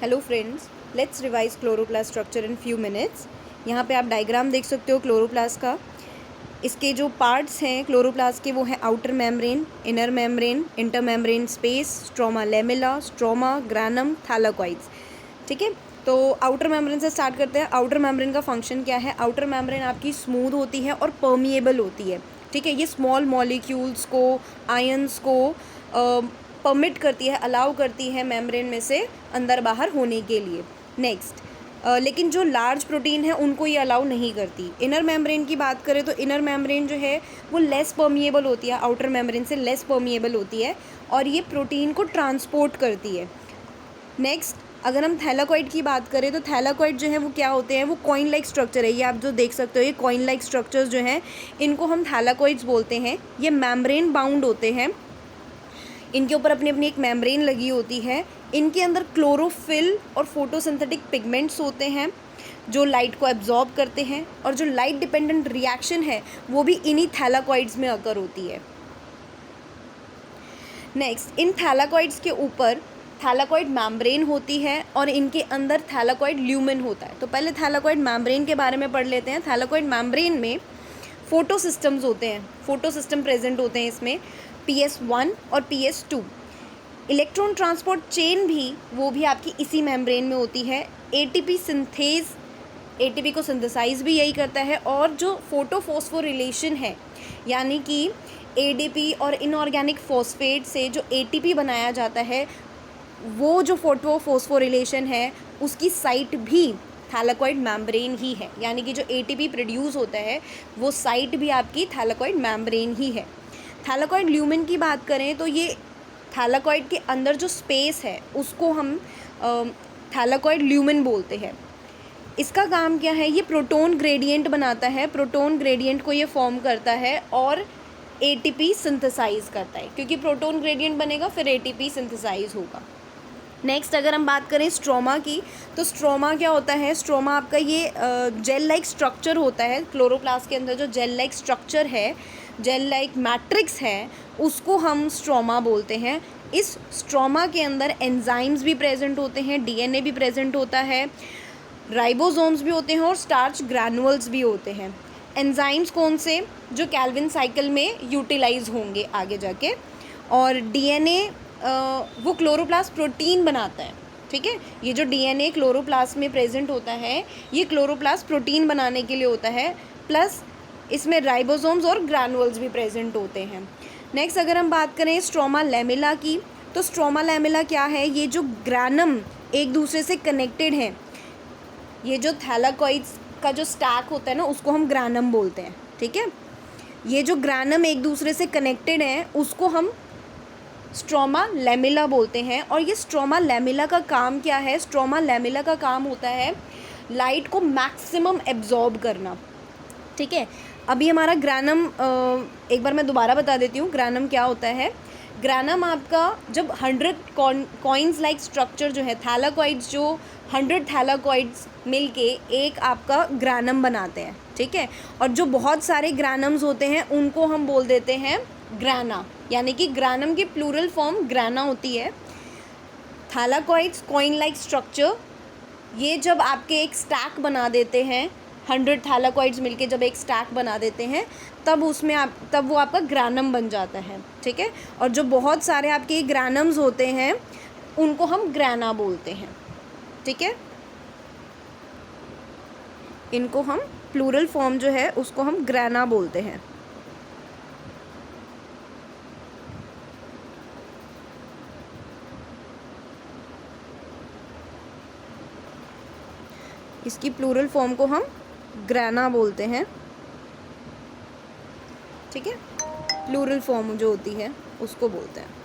Hello friends, let's revise chloroplast structure in few minutes. यहाँ पे आप डायग्राम देख सकते हो क्लोरोप्लास्ट का। इसके जो पार्ट्स हैं क्लोरोप्लास्ट के वो हैं outer membrane, inner membrane, inter membrane space, stroma lamella, stroma, granum, thylakoids. ठीक है, तो आउटर मेम्ब्रेन से स्टार्ट करते हैं। आउटर मेम्ब्रेन का फंक्शन क्या है? आउटर मेम्ब्रेन आपकी स्मूथ होती है और परमिएबल होती है। ठीक है, ये स्मॉल मॉलिक्यूल्स को, आयंस को परमिट करती है, अलाउ करती है मेम्ब्रेन में से अंदर बाहर होने के लिए। नेक्स्ट, लेकिन जो लार्ज प्रोटीन है उनको ये अलाउ नहीं करती। इनर मेम्ब्रेन की बात करें तो इनर मेम्ब्रेन जो है वो लेस परमिएबल होती है, आउटर मेम्ब्रेन से लेस परमिएबल होती है और ये प्रोटीन को ट्रांसपोर्ट करती है। नेक्स्ट, अगर हम थैलाकॉइड की बात करें तो थैलाकॉइड जो है वो क्या होते हैं? वो कॉइन लाइक स्ट्रक्चर है। ये आप जो देख सकते हो, ये कॉइन लाइक स्ट्रक्चर्स जो हैं इनको हम थैलाकॉइड्स बोलते हैं। ये मेम्ब्रेन बाउंड होते हैं, इनके ऊपर अपनी अपनी एक मेम्ब्रेन लगी होती है। इनके अंदर क्लोरोफिल और फोटोसिंथेटिक पिगमेंट्स होते हैं जो लाइट को एब्जॉर्ब करते हैं, और जो लाइट डिपेंडेंट रिएक्शन है वो भी इन्हीं थैलाकॉइड्स में अकर होती है। नेक्स्ट, इन थैलाकॉइड्स के ऊपर थैलाकॉइड मेम्ब्रेन होती है और इनके अंदर थैलाकॉइड ल्यूमेन होता है। तो पहले थैलाकॉइड मेम्ब्रेन के बारे में पढ़ लेते हैं। थैलाकॉइड मेम्ब्रेन में फोटो सिस्टम्स होते हैं, फोटो सिस्टम प्रेजेंट होते हैं इसमें, PS1 और PS2। इलेक्ट्रॉन ट्रांसपोर्ट चेन भी वो भी आपकी इसी मेम्ब्रेन में होती है। ATP सिंथेज, ATP को सिंथेसाइज भी यही करता है। और जो फोटोफॉस्फोरिलेशन है, यानी कि ADP और इनऑर्गेनिक फॉस्फेट से जो ATP बनाया जाता है, वो जो फोटोफॉस्फोरिलेशन है उसकी साइट भी थैलाकॉइड मेम्ब्रेन ही है। यानी कि जो ATP प्रोड्यूस होता है वो साइट भी आपकी थैलाकॉइड मेम्ब्रेन ही है। थैलाकॉइड ल्यूमेन की बात करें तो ये थैलाकॉइड के अंदर जो स्पेस है उसको हम थैलाकॉइड ल्यूमेन बोलते हैं। इसका काम क्या है? ये प्रोटॉन ग्रेडियंट बनाता है, प्रोटॉन ग्रेडियंट को ये फॉर्म करता है और ATP सिंथेसाइज करता है। क्योंकि प्रोटॉन ग्रेडियंट बनेगा फिर ATP सिंथेसाइज होगा। नेक्स्ट, अगर हम बात करें स्ट्रोमा की, तो स्ट्रोमा क्या होता है? स्ट्रोमा आपका ये जेल लाइक स्ट्रक्चर होता है। क्लोरोप्लास्ट के अंदर जो जेल लाइक स्ट्रक्चर है, जेल लाइक मैट्रिक्स है, उसको हम स्ट्रोमा बोलते हैं। इस स्ट्रोमा के अंदर एंजाइम्स भी प्रेजेंट होते हैं, DNA भी प्रेजेंट होता है, राइबोसोम्स भी होते हैं और स्टार्च ग्रैनुअल्स भी होते हैं। एंजाइम्स कौन से? जो कैल्विन साइकिल में यूटिलाइज होंगे आगे जाके। और DNA वो क्लोरोप्लास्ट प्रोटीन बनाता है। ठीक है, ये जो DNA क्लोरोप्लास्ट में प्रेजेंट होता है ये क्लोरोप्लास्ट प्रोटीन बनाने के लिए होता है, प्लस इसमें राइबोसोम्स और ग्रैनुअल्स भी प्रेजेंट होते हैं। नेक्स्ट, अगर हम बात करें स्ट्रोमा लेमिला की, तो स्ट्रोमा लेमिला क्या है? ये जो ग्रैनम एक दूसरे से कनेक्टेड हैं, ये जो थैलाकॉइड्स का जो स्टैक होता है ना उसको हम ग्रैनम बोलते हैं। ठीक है, ये जो ग्रैनम एक दूसरे से कनेक्टेड हैं उसको हम स्ट्रोमा लेमिला बोलते हैं। और ये स्ट्रोमा लेमिला का काम क्या है? स्ट्रोमा लेमिला का काम होता है लाइट को मैक्सिमम एब्जॉर्ब करना। ठीक है, अभी हमारा ग्रैनम एक बार मैं दोबारा बता देती हूँ ग्रैनम क्या होता है। ग्रैनम आपका जब 100 कॉइन्स लाइक स्ट्रक्चर जो है, थैलाकॉइड्स जो 100 थैलाकॉइड्स मिलके एक आपका ग्रैनम बनाते हैं। ठीक है, और जो बहुत सारे ग्रैनम्स होते हैं उनको हम बोल देते हैं ग्रैना। यानी कि ग्रैनम की प्लूरल फॉर्म ग्रैना होती है। थैलाकॉइड्स कॉइन लाइक स्ट्रक्चर, ये जब आपके एक स्टैक बना देते हैं, 100 थैलाकॉइड्स मिलके जब एक स्टैक बना देते हैं तब वो आपका ग्रैनम बन जाता है। ठीक है, और जो बहुत सारे आपके ग्रैनम्स होते हैं उनको हम ग्रैना बोलते हैं। ठीक है, इनको हम प्लूरल फॉर्म जो है उसको हम ग्रैना बोलते हैं। इसकी प्लूरल फॉर्म को हम ग्रैना बोलते हैं। ठीक है, प्लूरल फॉर्म जो होती है उसको बोलते हैं।